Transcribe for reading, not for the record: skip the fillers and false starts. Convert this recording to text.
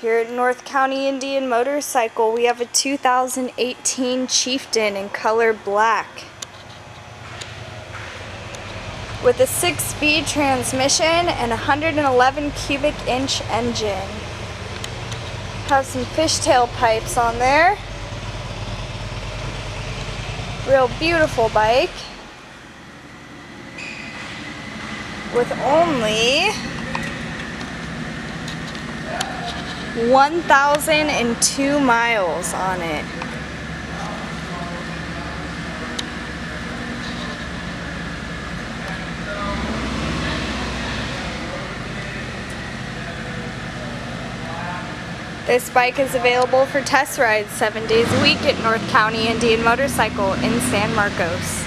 Here at North County Indian Motorcycle, we have a 2018 Chieftain in color black with a 6-speed transmission and 111 cubic inch engine. Has some fishtail pipes on there. Real beautiful bike with only 1,002 miles on it. This bike is available for test rides 7 days a week at North County Indian Motorcycle in San Marcos.